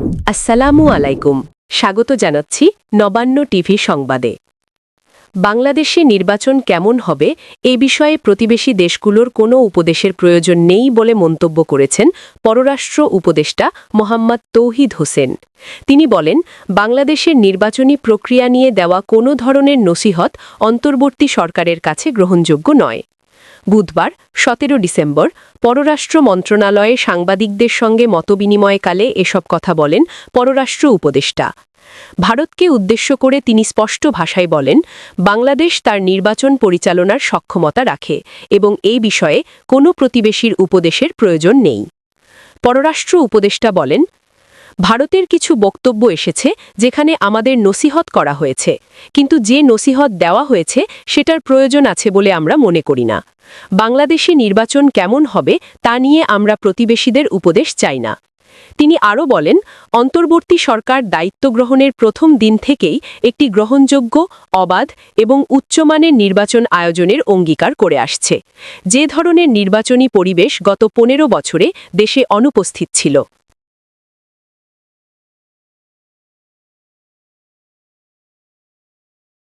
আসসালামু আলাইকুম। স্বাগত জানাচ্ছি নবান্ন টিভি সংবাদে। বাংলাদেশে নির্বাচন কেমন হবে এ বিষয়ে প্রতিবেশী দেশগুলোর কোনো উপদেশের প্রয়োজন নেই বলে মন্তব্য করেছেন পররাষ্ট্র উপদেষ্টা মোহাম্মদ তৌহিদ হোসেন। তিনি বলেন, বাংলাদেশের নির্বাচনী প্রক্রিয়া নিয়ে দেওয়া কোনো ধরনের নসিহত অন্তর্বর্তী সরকারের কাছে গ্রহণযোগ্য নয়। বুধবার ১৭ ডিসেম্বর পররাষ্ট্র মন্ত্রণালয়ে সাংবাদিকদের সঙ্গে মতবিনিময়কালে এসব কথা বলেন পররাষ্ট্র উপদেষ্টা। ভারতকে উদ্দেশ্য করে তিনি স্পষ্ট ভাষায় বলেন, বাংলাদেশ তার নির্বাচন পরিচালনার সক্ষমতা রাখে এবং এই বিষয়ে কোনো প্রতিবেশীর উপদেশের প্রয়োজন নেই। পররাষ্ট্র উপদেষ্টা বলেন, ভারতের কিছু বক্তব্য এসেছে যেখানে আমাদের নসিহত করা হয়েছে, কিন্তু যে নসিহত দেওয়া হয়েছে সেটার প্রয়োজন আছে বলে আমরা মনে করি না। বাংলাদেশে নির্বাচন কেমন হবে তা নিয়ে আমরা প্রতিবেশীদের উপদেশ চাই না। তিনি আরও বলেন, অন্তর্বর্তী সরকার দায়িত্ব গ্রহণের প্রথম দিন থেকেই একটি গ্রহণযোগ্য, অবাধ এবং উচ্চমানের নির্বাচন আয়োজনের অঙ্গীকার করে আসছে, যে ধরনের নির্বাচনী পরিবেশ গত ১৫ বছরে দেশে অনুপস্থিত ছিল।